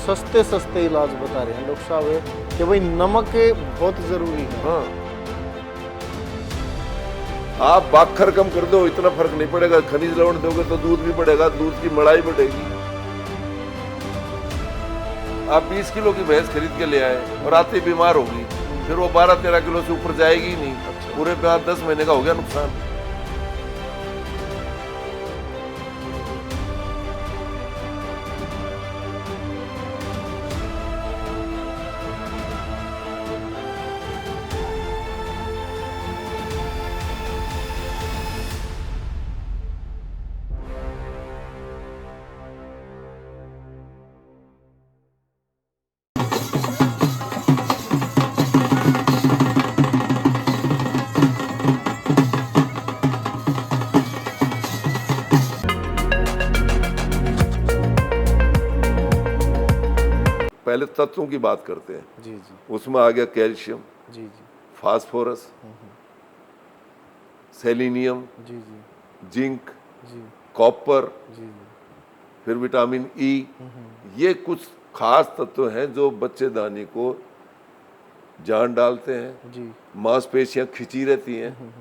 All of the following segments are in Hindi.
सस्ते सस्ते इलाज बता रहे हैं डॉक्टर साहब कि भाई नमक बहुत जरूरी है। हाँ, आप बाखर कम कर दो इतना फर्क नहीं पड़ेगा, खनिज लवण दोगे तो दूध भी बढ़ेगा, दूध की मलाई बढ़ेगी। आप 20 किलो की भैंस खरीद के ले आए और आते ही बीमार होगी, फिर वो 12-13 किलो से ऊपर जाएगी ही नहीं। अच्छा। पूरे पे आप 10 महीने का हो गया नुकसान। पहले तत्वों की बात करते हैं। जी जी उसमें आ गया कैल्शियम, जी जी फास्फोरस, सेलेनियम, जी जी जिंक, जी कॉपर, जी फिर विटामिन ई। ये कुछ खास तत्व हैं जो बच्चेदानी को जान डालते हैं, जी मांसपेशियां खिंची रहती हैं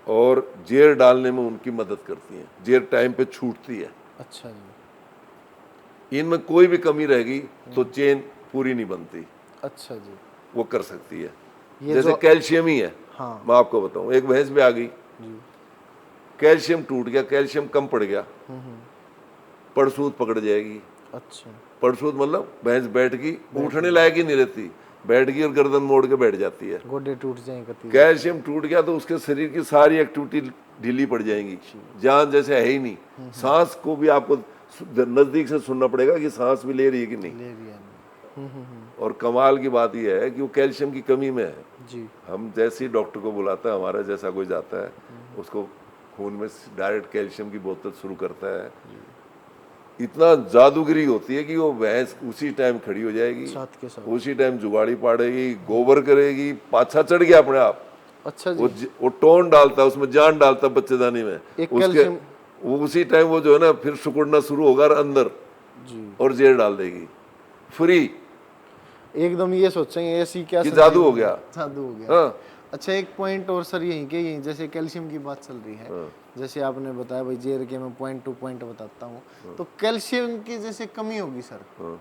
और जेर डालने में उनकी मदद करती हैं, जेर टाइम पे छूटती है। अच्छा जी इनमें कोई भी कमी रहेगी तो चेन पूरी नहीं बनती, अच्छा जी वो कर सकती है। ये जैसे जो कैल्शियम ही है, हाँ मैं आपको बताऊं, एक भैंस भी आ गई, जी कैल्शियम टूट गया, कैल्शियम कम पड़ गया, पड़सूत पकड़ जाएगी। अच्छा पड़सूत मतलब भैंस बैठ गई, उठने लायक ही नहीं रहती, बैठ गई और गर्दन मोड़ के बैठ जाती है। गोडे टूट जाएं कति कैल्शियम टूट गया तो उसके शरीर की सारी एक्टिविटी ढीली पड़ जाएंगी, जान जैसे है ही नहीं। सांस को भी आपको नजदीक से सुनना पड़ेगा कि सांस भी ले रही है कि नहीं। ले लिया और कमाल की बात यह है कि वो कैल्शियम की कमी में है। जी हम जैसे ही डॉक्टर को बुलाता है, हमारा जैसा कोई जाता है, उसको खून में डायरेक्ट कैल्शियम की बोतल शुरू करता है। इतना जादूगरी होती है कि वो भैंस उसी टाइम खड़ी हो जाएगी, साथ के साथ उसी टाइम जुगाड़ी पाड़ेगी, गोबर करेगी, पाछा चढ़ गया अपने आप। अच्छा वो जी वो टोन डालता है, उसमें जान डालता है बच्चेदानी में, एक उसके कैल्शियम वो उसी टाइम वो जो है ना फिर सुकुड़ना शुरू होगा अंदर जी और जेल डाल देगी फ्री, एकदम ये सोचेंगे ऐसी क्या कि सब्जी जादू हो बनी? गया। जादू हो गया। हाँ अच्छा एक पॉइंट और सर यही कि यही जैसे कैल्शियम की बात चल रही है, हाँ। जैसे आपने बताया भाई जेर के मैं पॉइंट टू पॉइंट बताता हूँ, तो कैल्शियम की जैसे कमी होगी सर, हाँ।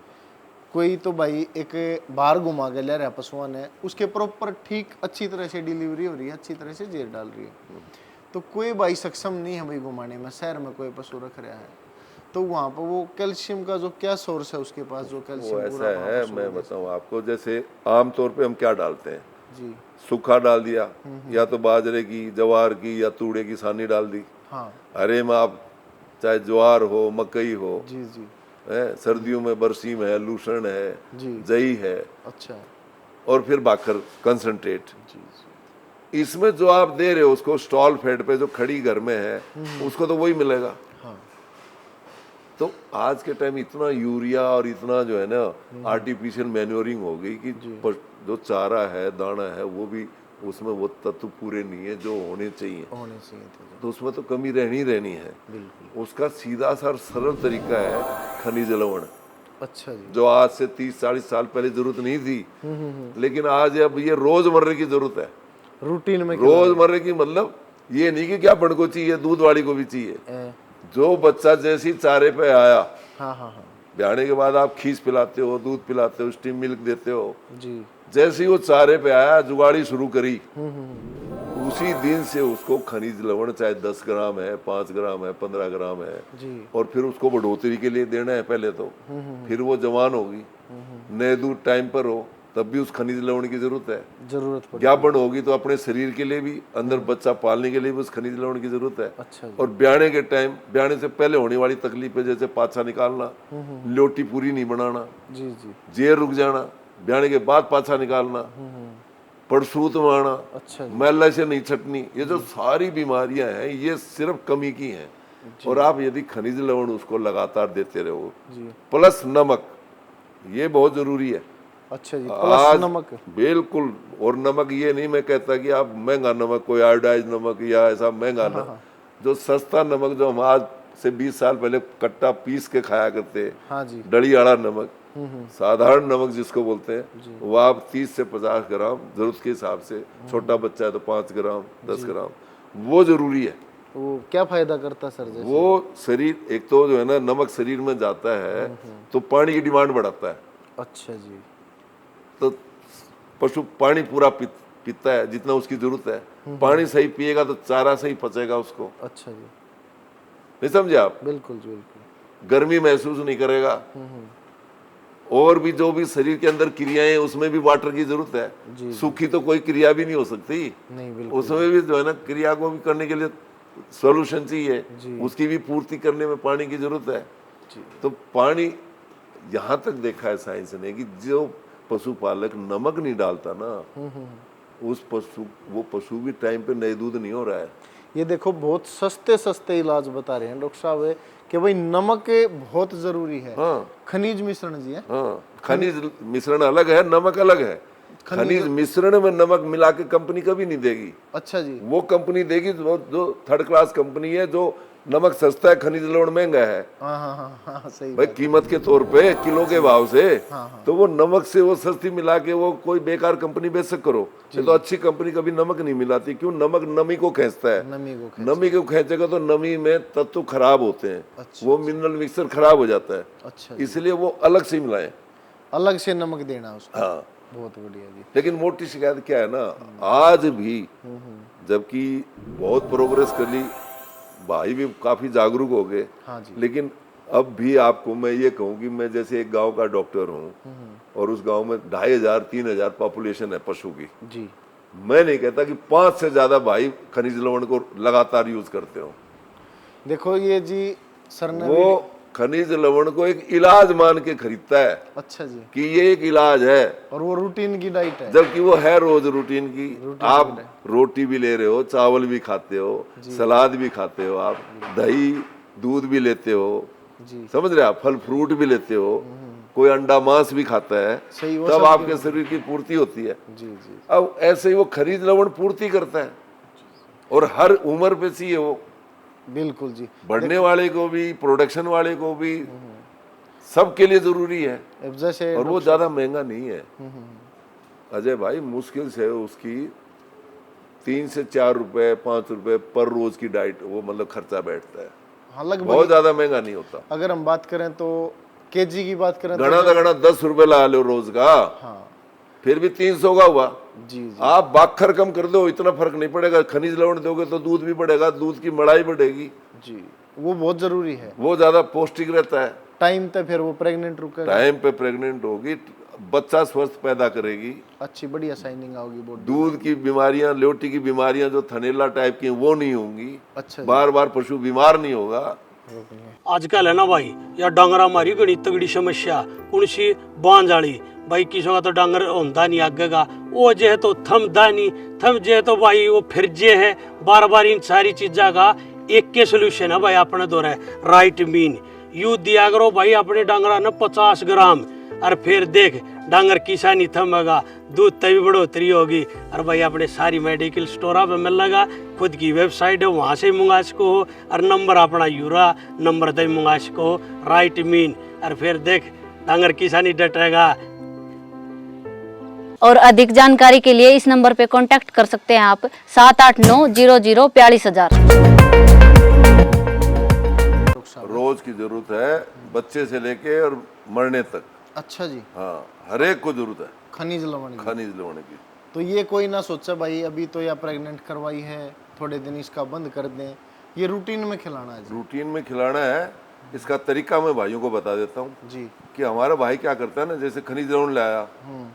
कोई तो भाई एक बाहर घुमा के ले रहा पशुआन है, उसके प्रॉपर ठीक अच्छी तरह से डिलीवरी हो रही है, अच्छी तरह से जेर डाल रही है, तो कोई भाई सक्षम नहीं है भाई घुमाने में, शहर में कोई पशु रख रहा है, तो वहाँ पर वो कैल्शियम का जो क्या सोर्स है उसके पास जो वो कैल्शियम ऐसा है, मैं बताऊं आपको, जैसे आमतौर पे हम क्या डालते हैं, जी सूखा डाल दिया, या तो बाजरे की, जवार की या तूड़े की सानी डाल दी। हाँ हरे में आप चाहे ज्वार हो, मकई हो, जी जी है, सर्दियों में बरसीम है, लूसण है, जी जई है, अच्छा और फिर बाखर कंसंट्रेट। जी जी इसमें जो आप दे रहे हो उसको स्टॉल फेड पे जो खड़ी घर में है, उसको तो वही मिलेगा। हाँ तो आज के टाइम इतना यूरिया और इतना जो है ना आर्टिफिशियल मैन्योरिंग हो गई कि जो चारा है, दाना है, वो भी उसमें वो तत्व पूरे नहीं है जो होने चाहिए, होने चाहिए थे तो उसमें तो कमी रहनी रहनी है। बिल्कुल। उसका सीधा सा सरल तरीका है खनिज लवण, अच्छा जी जो आज से 30-40 साल पहले जरूरत नहीं थी, लेकिन आज अब ये रोजमर्रे की जरूरत है। रूटीन में रोजमर्रे की मतलब ये नहीं कि क्या बड़ को चाहिए, दूध वाली को भी चाहिए। ए, जो बच्चा जैसी चारे पे आया, हाँ हाँ हाँ ब्याने के बाद आप खीस पिलाते हो, दूध पिलाते हो, स्टीम मिल्क देते हो, जी जैसे ही वो चारे पे आया, जुगाड़ी शुरू करी, उसी दिन से उसको खनिज लवण चाहे 10 ग्राम है, 5 ग्राम है, 15 ग्राम है, जी और फिर उसको बढ़ोतरी के लिए देना है पहले तो, फिर वो जवान होगी, नए दूध टाइम पर हो, तब भी उस खनिज लवण की जरूरत है। जरूरत पड़ी ज्ञापन होगी तो अपने शरीर के लिए भी, अंदर बच्चा पालने के लिए भी उस खनिज लवण की जरूरत है। अच्छा जी और ब्याने के टाइम, ब्याने से पहले होने वाली तकलीफ है, जैसे पाछा निकालना, लोटी पूरी नहीं बनाना, जी जी जेर रुक जाना, ब्याने के बाद पाछा निकालना, पड़सूत में आना, अच्छा जी मैला से नहीं छटनी, ये जो सारी बीमारियां हैं ये सिर्फ कमी की हैं। और आप यदि खनिज लवण उसको लगातार देते रहो, जी प्लस नमक, ये बहुत जरूरी है। अच्छा जी आज प्लस नमक बिल्कुल। और नमक ये नहीं मैं कहता कि आप महंगा नमक, कोई आयोडाइज नमक या ऐसा महंगा नमक, जो सस्ता नमक जो हम आज से 20 साल पहले कट्टा पीस के खाया करते, हाँ जी डली आड़ा नमक, साधारण नमक जिसको बोलते हैं, वो आप 30 से 50 ग्राम जरूरत के हिसाब से, छोटा बच्चा है तो 5 ग्राम 10 ग्राम, वो जरूरी है। वो क्या फायदा करता सर? जैसे वो शरीर, एक तो जो है ना, नमक शरीर में जाता है तो पानी की डिमांड बढ़ाता है। अच्छा जी। तो पशु पानी पूरा पीता है जितना उसकी जरूरत है। पानी सही पिएगा तो चारा सही पचेगा उसको। अच्छा जी। नहीं समझे आप? बिल्कुल जी, बिल्कुल। गर्मी महसूस नहीं करेगा। और भी जो भी शरीर के अंदर क्रियाएं हैं उसमें भी वाटर की जरूरत है। सूखी तो कोई क्रिया भी नहीं हो सकती। नहीं, बिल्कुल। उसमें भी जो है ना, क्रिया को भी करने के लिए सॉल्यूशन चाहिए, उसकी भी पूर्ति करने में पानी की जरूरत है। तो पानी, यहाँ तक देखा है साइंस ने कि जो पशुपालक नमक नहीं डालता ना, उस वो पशु भी टाइम पे नए दूध नहीं हो रहा है। ये देखो, बहुत सस्ते सस्ते इलाज बता रहे हैं डॉक्टर साहब कि भाई नमक बहुत जरूरी है। हाँ, खनिज मिश्रण जी है। हाँ, खनिज मिश्रण अलग है, नमक अलग है। खनिज मिश्रण में नमक मिला के कंपनी कभी नहीं देगी। अच्छा जी। वो कंपनी देगी जो थर्ड क्लास कंपनी है, जो नमक सस्ता है, खनिज लवण महंगा है। हाँ हाँ हाँ हाँ, सही भाई, बात। कीमत के तौर पे, किलो के भाव से। हाँ। तो वो नमक से वो सस्ती मिला के वो कोई बेकार कंपनी बेशक करो, ये तो अच्छी कंपनी कभी नमक नहीं मिलाती। क्यों? नमक नमी को खींचता है। नमी को खींचेगा तो नमी में तत्व खराब होते हैं। अच्छा, वो मिनरल मिक्सर खराब हो जाता है। अच्छा, इसलिए वो अलग से मिलाएं, अलग से नमक देना उसको। हाँ, बहुत बढ़िया जी। लेकिन मोटी शिकायत क्या है ना, आज भी जबकि बहुत प्रोग्रेस कर ली, भाई भी काफी जागरूक हो गए, हाँ जी। लेकिन अब भी आपको मैं ये कहूँ कि मैं जैसे एक गांव का डॉक्टर हूँ और उस गांव में 2500-3000 पॉपुलेशन है पशु की जी। मैं नहीं कहता कि 5 से ज्यादा भाई खनिज लवण को लगातार यूज करते हो। देखो ये जी सर ने वो खनिज लवण को एक इलाज मान के खरीदता है। अच्छा जी। कि ये एक इलाज है, और वो रूटीन की डाइट है, जबकि वो है रोज रूटीन की। आप रोटी भी ले रहे हो, चावल भी खाते हो, सलाद भी खाते हो, आप दही दूध भी लेते हो जी, समझ रहे आप, फल फ्रूट भी लेते हो, कोई अंडा मांस भी खाता है, तब आपके शरीर की पूर्ति होती है। जी जी। अब ऐसे ही वो खनिज लवण पूर्ति करता है और हर उम्र पे चाहिए वो। बिल्कुल जी। बढ़ने वाले को भी, प्रोडक्शन वाले को भी, सबके लिए जरूरी है। जैसे और वो ज्यादा महंगा नहीं है अजय भाई, मुश्किल से उसकी 3 से 4 रुपए 5 रुपए पर रोज की डाइट, वो मतलब खर्चा बैठता है। हाँ, लगभग बहुत ज्यादा महंगा नहीं होता। अगर हम बात करें तो केजी की बात करें घना तो घना 10 रुपए लगा लो रोज का, हाँ, फिर भी 300 का हुआ जी जी। आप बाखर कम कर दो, इतना फर्क नहीं पड़ेगा। खनिज लवण दोगे तो दूध भी बढ़ेगा, दूध की मड़ाई बढ़ेगी जी, वो बहुत जरूरी है। वो ज्यादा पौष्टिक रहता है। टाइम पे फिर वो प्रेग्नेंट रुकेगा, टाइम पे प्रेग्नेंट होगी, बच्चा स्वस्थ पैदा करेगी, अच्छी बढ़िया शाइनिंग आओगी बॉडी। दूध की बीमारियां, ल्योटी की बीमारियां जो थनेला टाइप की वो नहीं होंगी। अच्छा, बार बार पशु बीमार नहीं होगा। आजकल है ना भाई, या डांगरा मारी बड़ी तगड़ी समस्या उनसी बांझ वाली। भाई किसी का तो डांगर होता नहीं आगे का, वो जे है तो थमदा नहीं, थम जे तो भाई वो फिर जे है। बार बार इन सारी चीजा का एक के सोल्यूशन है भाई अपने दो राइट मीन। यू दिया करो भाई अपने डांगरा ने 50 ग्राम, और फिर देख डांगर किसा नहीं थमेगा, दूध तभी बढ़ोतरी होगी। और भाई अपने सारी मेडिकल स्टोर पे मिल लगा, खुद की वेबसाइट है वहाँ से मंगा सको हो, और नंबर अपना यूरा नंबर तभी मंगा सको हो, राइट मीन। और फिर देख डांगर किसा नहीं डटेगा। और अधिक जानकारी के लिए इस नंबर पे कांटेक्ट कर सकते हैं आप 78900042000। रोज की जरूरत है, बच्चे से लेके और मरने तक। अच्छा जी। हाँ, हर एक को जरूरत है खनिज लवण की। खनिज लवण की। तो ये कोई ना सोचा भाई अभी तो या प्रेग्नेंट करवाई है, थोड़े दिन इसका बंद कर दें, ये रूटीन में खिलाना है जी। रूटीन में खिलाना है। इसका तरीका मैं भाइयों को बता देता हूँ जी। कि हमारा भाई क्या करता है ना, जैसे खनिज लवण लाया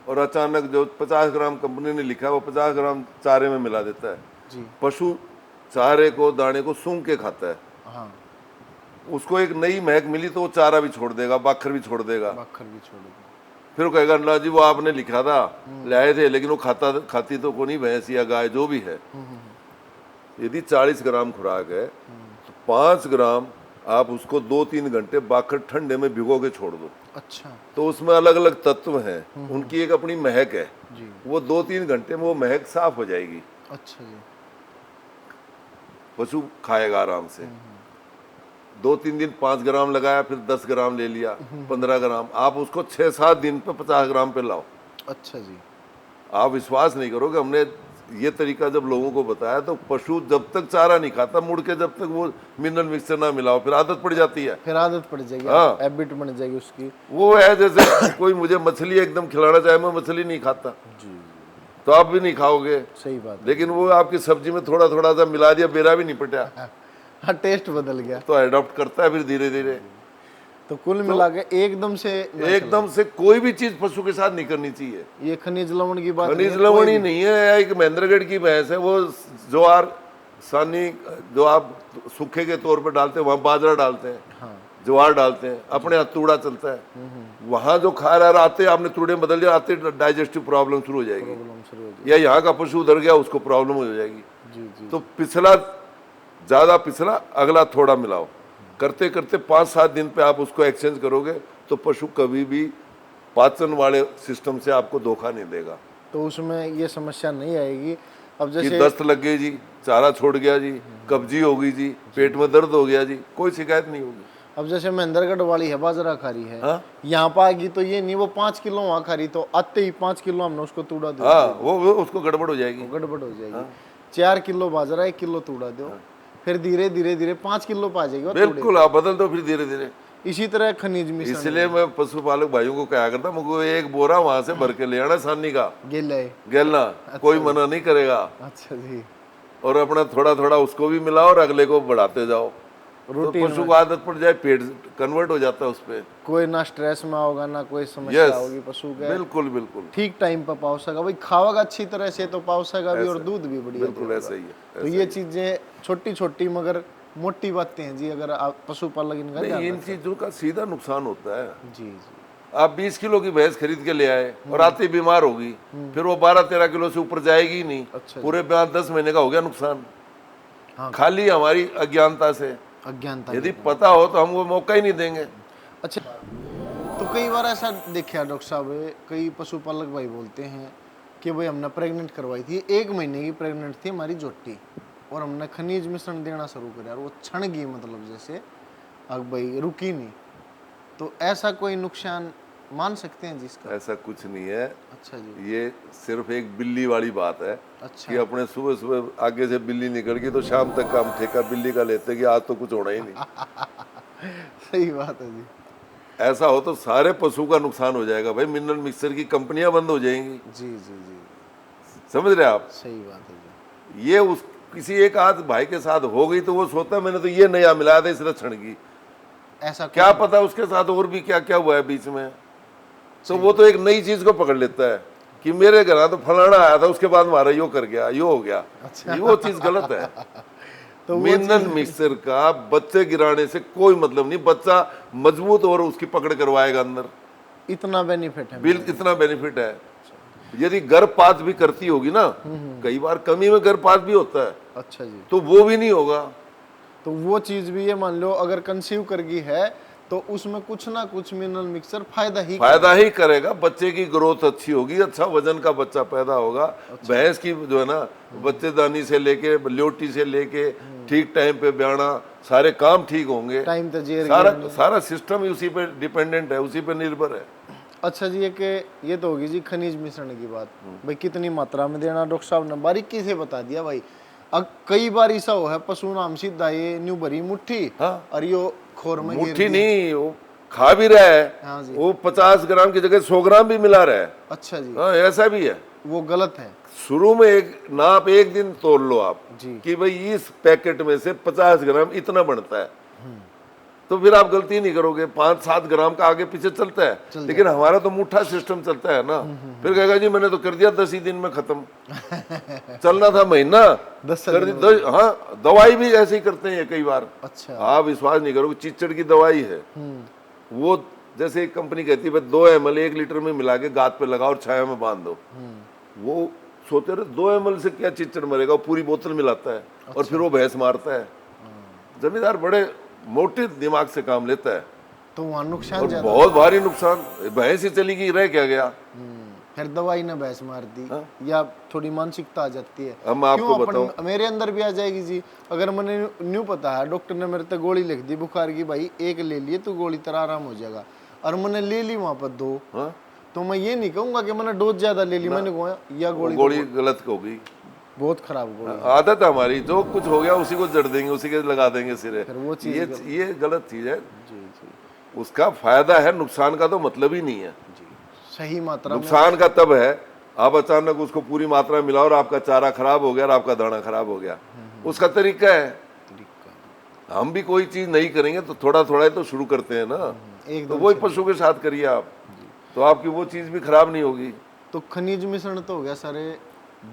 और अचानक जो 50 ग्राम कंपनी ने लिखा है वो 50 ग्राम चारे में मिला देता है जी। पशु चारे को, दाने को सूंघ के खाता है। हाँ, उसको एक नई महक मिली तो वो चारा भी छोड़ देगा, बाखर भी छोड़ देगा। बाखर भी छोड़ेगा। फिर वो कहेगा ना जी वो आपने लिखा था, लाए थे, लेकिन वो खाती तो को नहीं, भैंस या गाय जो भी है। यदि 40 ग्राम खुराक है तो 5 ग्राम आप उसको 2-3 घंटे बाखर ठंडे में भिगो के छोड़ दो। अच्छा। तो उसमें अलग अलग तत्व हैं, उनकी एक अपनी महक है जी। वो 2-3 घंटे में वो महक साफ हो जाएगी। अच्छा जी। पशु खाएगा आराम से। 2-3 दिन 5 ग्राम लगाया, फिर 10 ग्राम ले लिया, 15 ग्राम, आप उसको 6-7 दिन पे 50 ग्राम पे लाओ। अच्छा जी। आप विश्वास नहीं करोगे, हमने ये तरीका जब लोगों को बताया तो पशु जब तक चारा नहीं खाता, मुड़ के जब तक वो मिनरल मिक्सचर ना मिलाओ, फिर आदत पड़ जाती है। फिर आदत पड़ जाएगी, हाँ। हैबिट बन जाएगी उसकी। वो है जैसे कोई मुझे मछली एकदम खिलाना चाहे, मैं मछली नहीं खाता, जी, तो आप भी नहीं खाओगे। सही बात है। लेकिन वो आपकी सब्जी में थोड़ा थोड़ा सा मिला दिया, बेरा भी नहीं पटा, हाँ, टेस्ट बदल गया। तो अडॉप्ट करता है फिर धीरे धीरे। तो कुल मिला के एकदम से कोई भी चीज पशु के साथ नहीं करनी चाहिए। ये खनिज लवण की बात खनिज नहीं है, लवण कोई ही भी। नहीं है, एक महेंद्रगढ़ की भैंस है, वो ज्वार सानी जो आप सूखे के तौर पर डालते हैं, वहाँ बाजरा डालते हैं, हाँ। ज्वार डालते हैं, अपने यहाँ तूड़ा चलता है, वहाँ जो खा रहा है, आते आपने तूड़े बदल दिया, आते डाइजेस्टिव प्रॉब्लम शुरू हो जाएगी, प्रॉब्लम शुरू हो जाएगी। या यहाँ का पशु उधर गया उसको प्रॉब्लम हो जाएगी। जी जी। तो पिछला ज्यादा पिछला, अगला थोड़ा मिलाओ, करते करते 5-7 दिन पे आप उसको एक्सचेंज करोगे तो पशु कभी भी पाचन वाले सिस्टम से आपको धोखा नहीं देगा। तो उसमें ये समस्या नहीं आएगी। अब कि जैसे दस्त लग गई जी, चारा छोड़ गया जी, कब्जी हो गई जी, पेट में दर्द हो गया जी, कोई शिकायत नहीं होगी। अब जैसे महेंद्रगढ़ वाली है, बाजरा खा रही है, हाँ? यहाँ पर आएगी तो ये नहीं, वो 5 किलो वहाँ खा रही, तो आते ही 5 किलो हमने उसको तूड़ा दो, हाँ, वो उसको गड़बड़ हो जाएगी। गड़बड़ हो जाएगी। 4 किलो बाजरा, 1 किलो तूड़ा दो, फिर धीरे धीरे 5 किलो पा जाएगी वो तूड़े। बिल्कुल, आप बदल दो फिर धीरे धीरे। इसी तरह खनिज मिश्रण इसलिए मैं पशुपालक भाइयों को कहा करता, मुझको एक बोरा वहां से भर के ले आना सानी का, गेला है। गेलना, कोई मना नहीं करेगा। अच्छा जी। और अपना थोड़ा थोड़ा उसको भी मिलाओ और अगले को बढ़ाते जाओ, तो पशु को आदत पड़ जाए, पेट कन्वर्ट हो जाता है उस पे। कोई ना स्ट्रेस में होगा ना कोई समस्या Yes, होगी पशु के। बिल्कुल बिल्कुल ठीक टाइम पर पाउसेगा भाई, खावागा अच्छी तरह से तो पाउसेगा भी और दूध भी बढ़िया बिल्कुल देगा। ऐसा ही है। तो ये चीजें छोटी छोटी मगर मोटी बातें हैं जी, अगर आप पशुपालक इनका ध्यान नहीं, इन चीजों का सीधा नुकसान होता है। जी जी। आप 20 किलो की भैंस खरीद के ले आए और आते ही बीमार होगी, फिर वो 12-13 किलो से ऊपर जाएगी ही नहीं, अच्छा पूरे 10 महीने का हो गया नुकसान। हाँ। खाली हमारी अज्ञानता से। अज्ञानता। यदि पता हो तो हम वो मौका ही नहीं देंगे। अच्छा, तो कई बार ऐसा देखा डॉक्टर साहब, कई पशुपालक भाई बोलते हैं कि भाई हमने प्रेग्नेंट करवाई थी, 1 महीने की प्रेग्नेंट थी हमारी जोटी, और हमने खनिज मिश्रण देना शुरू किया और वो क्षण गई, मतलब जैसे अब भाई रुकी नहीं, तो ऐसा कोई नुकसान मान सकते हैं जिसका? ऐसा कुछ नहीं है। अच्छा जी। ये सिर्फ एक बिल्ली वाली बात है अच्छा। कि अपने सुबह सुबह आगे से बिल्ली निकल गई तो शाम तक काम ठेका बिल्ली का लेते कि आज तो कुछ होना ही नहीं। सही बात है जी। ऐसा हो तो सारे पशु का नुकसान हो जाएगा भाई, मिनरल मिक्सचर की कंपनियां बंद हो जाएंगी। जी जी जी, समझ रहे आप? सही बात है जी। ये उस किसी एक आध भाई के साथ हो गई तो वो सोचता है मैंने तो ये नया मिलाया था इस लक्षण की, ऐसा क्या पता उसके साथ और भी क्या क्या हुआ है बीच में। तो वो तो एक नई चीज को पकड़ लेता है कि मेरे घर तो फलाना आया था, उसके बाद हमारा यो कर गया, यो हो गया। ये वो चीज गलत है। तो वो मिनरल मिक्सचर का बच्चे गिराने से कोई मतलब नहीं, बच्चा मजबूत और उसकी पकड़ करवाएगा अंदर, इतना बेनिफिट है। बिल इतना बेनिफिट है। यदि गर्भपात भी करती होगी ना, कई बार कमी में गर्भपात भी होता है, अच्छा जी। तो वो भी नहीं होगा। तो वो चीज भी ये मान लो अगर कंसीव कर गई है तो उसमें कुछ ना कुछ मिनरल मिक्सचर फायदा ही करेगा। बच्चे की ग्रोथ अच्छी होगी, अच्छा वजन का बच्चा पैदा होगा। भैंस की जो है ना, बच्चेदानी से लेके ल्योटी से लेके ठीक टाइम पे ब्याना, सारे काम ठीक होंगे, टाइम तो जेर सारा सिस्टम ही उसी पे डिपेंडेंट है, उसी पे निर्भर है। अच्छा जी, ये तो होगी जी खनिज मिश्रण की बात, भाई कितनी मात्रा में देना डॉक्टर साहब ने बारीकी से बता दिया भाई। अब कई बार ऐसा हो है पशु नाम सीधा ये न्यू भरी मुट्ठी, हाँ। और यो खोर में गिर मुट्ठी गई। नहीं, वो खा भी रहा है, हाँ जी। वो 50 ग्राम की जगह 100 ग्राम भी मिला रहा है। अच्छा जी। हाँ, ऐसा भी है। वो गलत है। शुरू में एक नाप एक दिन तोड़ लो आप जी। कि भाई इस पैकेट में से 50 ग्राम इतना बनता है, तो फिर आप गलती नहीं करोगे। 5-7 ग्राम का आगे पीछे चलता है, लेकिन हमारा तो मुट्ठा सिस्टम चलता है ना। फिर कहेगा जी मैंने तो कर दिया 10 ही दिन में खत्म, चलना था महीना 10 कर दी। हाँ, दवाई भी ऐसे ही करते हैं कई बार। अच्छा। आप विश्वास नहीं करोगे, चिचड़ की दवाई है वो, जैसे एक कंपनी कहती है 2 ml 1 लीटर में मिला के गात पे लगाओ और छाया में बांध दो। वो सोचते रहे 2 ml से क्या चिचड़ मरेगा, वो पूरी बोतल मिलाता है और फिर वो भैंस मारता है। जमींदार बड़े मोटे दिमाग से काम लेता है, तो वहाँ नुकसान और ज्यादा। बहुत भारी नुकसान। भैंस ही चली गई, रह क्या गया। फिर दवाई ने भैंस मार दी या थोड़ी मानसिकता आ जाती है। अब मैं आपको क्यों मेरे अंदर भी आ जाएगी जी। अगर मैंने न्यू पता है डॉक्टर ने मेरे तक गोली लिख दी बुखार की, भाई एक ले लिए तो गोली तरह आराम हो जाएगा, और मैंने ले ली वहां पर 2, तो मैं ये नहीं कहूंगा कि मैंने डोज ज्यादा ले ली, मैंने कहा या गोली गलत हो गई, बहुत खराब गोली। आदत हमारी, जो कुछ हो गया उसी को जड़ देंगे, उसी के लगा देंगे सिरे। फिर वो चीज ये गलत चीज है। जी जी उसका फायदा है, नुकसान का तो मतलब ही नहीं है। जी, सही मात्रा में। नुकसान का तब है आप अचानक उसको पूरी मात्रा में मिलाओ और आपका चारा खराब हो गया और आपका दाना खराब हो गया, उसका तरीका है। हम भी कोई चीज नहीं करेंगे तो थोड़ा थोड़ा तो शुरू करते हैं ना, तो वही पशु के साथ करिए आप, तो आपकी वो चीज भी खराब नहीं होगी। तो खनिज मिश्रण तो हो गया सारे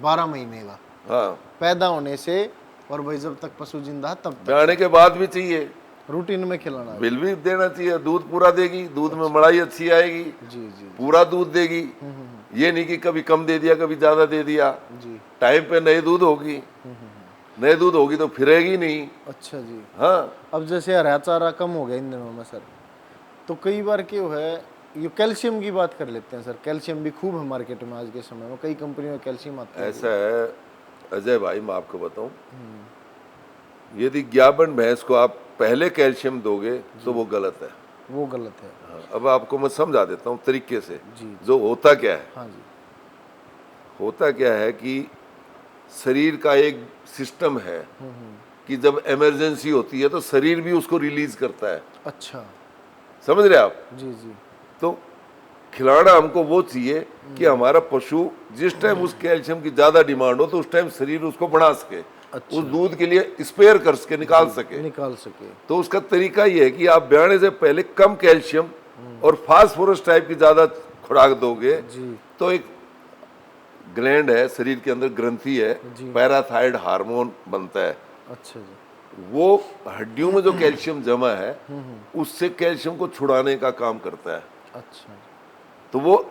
12 महीने का, हाँ, पैदा होने से और भाई जब तक पशु जिंदा है तब तक ब्याने के बाद भी चाहिए, रूटीन में खिलाना है। बिल भी देना चाहिए, दूध पूरा देगी, दूध में मलाई अच्छी आएगी, जी जी पूरा दूध देगी। ये नहीं कि कभी कम दे दिया कभी ज्यादा दे दिया, जी। टाइम पे नई दूध होगी, नई दूध होगी तो फिरेगी नहीं। अच्छा जी। हाँ, अब जैसे हरा चारा कम हो गया इन दिनों में सर, तो कई बार क्यों है, ये कैल्शियम की बात कर लेते हैं सर। कैल्शियम भी खूब है मार्केट में आज के समय में, कई कंपनियों में कैल्शियम आता है। ऐसा है अजय भाई, मैं आपको बताऊं, यदि ज्ञाबन भैंस को आप पहले कैल्शियम दोगे तो वो गलत है। वो गलत है। हाँ, अब आपको मैं समझा देता हूँ तरीके से। जी। जो होता क्या है, हाँ जी। होता क्या है कि शरीर का एक सिस्टम है कि जब इमरजेंसी होती है तो शरीर भी उसको रिलीज करता है। अच्छा। समझ रहे आप? जी जी। तो खिलाना हमको वो चाहिए कि हमारा पशु जिस टाइम उस कैल्शियम की ज्यादा डिमांड हो तो उस टाइम शरीर उसको बढ़ा सके, उस दूध के लिए स्पेयर कर सके, निकाल सके। तो उसका तरीका ये है कि आप ब्याने से पहले कम कैल्शियम और फास्फोरस टाइप की ज्यादा खुराक दोगे तो एक ग्लैंड है शरीर के अंदर, ग्रंथि है, पैराथाइड हार्मोन बनता है। अच्छा जी। वो हड्डियों में जो कैल्शियम जमा है उससे कैल्शियम को छुड़ाने का काम करता है। अच्छा। तो वो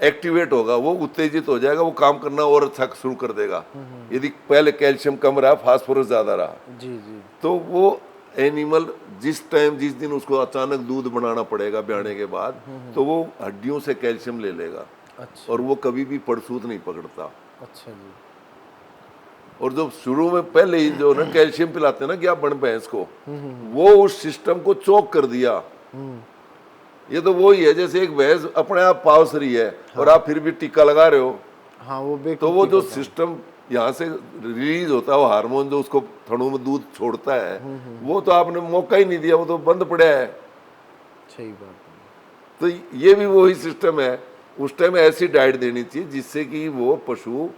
एक्टिवेट होगा, वो उत्तेजित हो जाएगा, वो काम करना और अच्छा शुरू कर देगा। यदि पहले कैल्शियम कम रहा, फास्फोरस ज्यादा रहा, जी जी, तो वो एनिमल जिस दिन उसको अचानक दूध बनाना पड़ेगा ब्याने के बाद, तो वो हड्डियों से कैल्शियम ले लेगा। अच्छा। और वो कभी भी पड़सूत नहीं पकड़ता। अच्छा जी। और जब शुरू में पहले ही जो ना कैल्शियम पिलाते हैं ना कि आप बन भैंस को, वो उस सिस्टम को चोक कर दिया। ये तो वही है जैसे एक भैंस अपने आप पावस रही है और आप फिर भी टीका लगा रहे हो। हाँ, वो तो वो जो सिस्टम यहाँ से रिलीज होता है, वो हार्मोन जो उसको थनों में दूध छोड़ता है, वो तो आपने मौका ही नहीं दिया, वो तो बंद पड़ा है। सही बात है। तो ये भी वही सिस्टम है। उस टाइम ऐसी डाइट देनी चाहिए जिससे कि वो पशु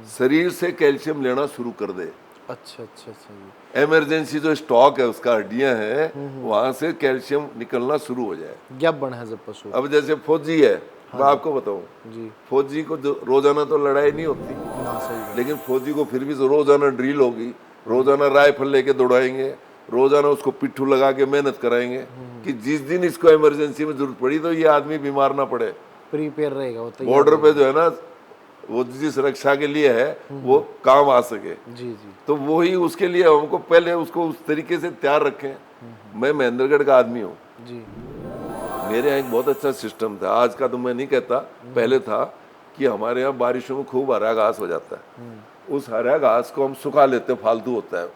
शरीर से कैल्शियम लेना शुरू कर दे। अच्छा अच्छा अच्छा जी। इमरजेंसी जो स्टॉक है उसका, हड्डियां हैं, वहां से कैल्शियम निकलना शुरू हो जाए। ज्ञापन है जब पशु। अब जैसे फौजी है, मैं आपको बताऊं, जी। फौजी को रोजाना तो लड़ाई नहीं होती, हाँ, सही बात। लेकिन फौजी को फिर भी रोजाना ड्रिल होगी, रोजाना राइफल लेके दौड़ाएंगे, रोजाना उसको पिट्ठू लगा के मेहनत कराएंगे कि जिस दिन इसको इमरजेंसी में जरूरत पड़ी तो ये आदमी बीमार ना पड़े। प्रीपेयर रहेगा वो, तैयार बॉर्डर पे जो है ना, वो जिस रक्षा के लिए है वो काम आ सके। जी जी। तो वही उसके लिए हमको पहले उसको उस तरीके से तैयार रखें। मैं महेंद्रगढ़ का आदमी हूँ, जी। मेरे यहाँ एक बहुत अच्छा सिस्टम था, आज का तो मैं नहीं कहता, पहले था कि हमारे यहाँ बारिशों में खूब हरा घास हो जाता है। उस हरा घास को हम सुखा लेते हैं, फालतू होता है,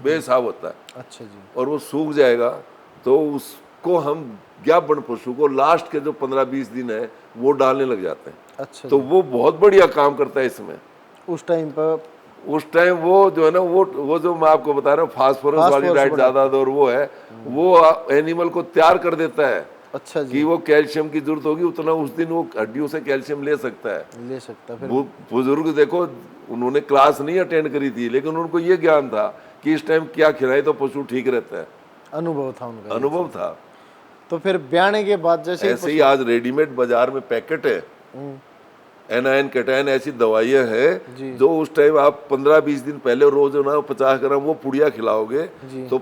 बेसाब होता है। अच्छा जी। और वो सूख जाएगा तो उसको हम ज्ञापन पशु को लास्ट के जो 15-20 दिन है वो डालने लग जाते हैं। अच्छा। तो वो बहुत बढ़िया काम करता है इसमें। उस टाइम पर उस टाइम वो जो है ना, वो जो मैं आपको बता रहा हूँ फास्फोरस वाली डाइट ज्यादा दो, और वो है वो एनिमल को तैयार कर देता है। अच्छा जी। कि वो कैल्शियम की जरूरत होगी उतना उस दिन वो हड्डियों से कैल्शियम ले सकता है। ले सकता है। फिर बुजुर्ग देखो, उन्होंने क्लास नहीं अटेंड करी थी, लेकिन उनको ये ज्ञान था कि इस टाइम क्या खिलाए तो पशु ठीक रहता है। अनुभव था उनका। अनुभव था। तो फिर ब्याने के बाद जैसे ऐसे ही आज रेडीमेड बाजार में पैकेट है, एनाइन कैटाइन ऐसी दवाइयां हैं जो उस टाइम आप 15-20 दिन पहले रोज ना 50 ग्राम वो पुड़िया खिलाओगे तो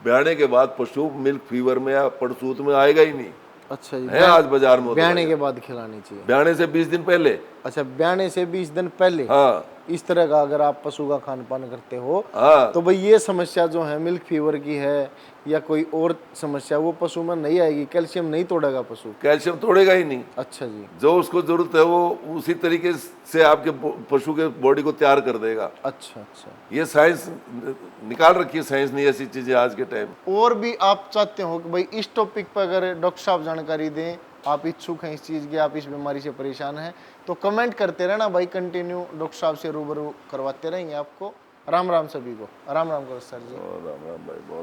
ब्याने के बाद पशु मिल्क फीवर में या पड़सूत में आएगा ही नहीं। अच्छा जी। है आज बाजार में ब्याने के बाद खिलानी चाहिए। ब्याने से 20 दिन पहले। अच्छा, ब्याने से 20 दिन पहले। हाँ, इस तरह का अगर आप पशु का खान पान करते हो, हाँ, तो भाई ये समस्या जो है मिल्क फीवर की है या कोई और समस्या वो पशु में नहीं आएगी, कैल्शियम नहीं तोड़ेगा पशु। कैल्शियम तोड़ेगा ही नहीं। अच्छा जी। जो उसको जरूरत है वो उसी तरीके से आपके पशु के बॉडी को तैयार कर देगा। अच्छा अच्छा। ये साइंस निकाल रखी है, साइंस ने ऐसी चीजें आज के टाइम। और भी आप चाहते हो कि भाई इस टॉपिक पर अगर डॉक्टर साहब जानकारी दें, आप इच्छुक हैं इस चीज़ की, आप इस बीमारी से परेशान हैं, तो कमेंट करते रहना भाई, कंटिन्यू डॉक्टर साहब से रूबरू करवाते रहेंगे आपको। राम राम सभी को। राम राम करो सर जी। राम राम भाई, बहुत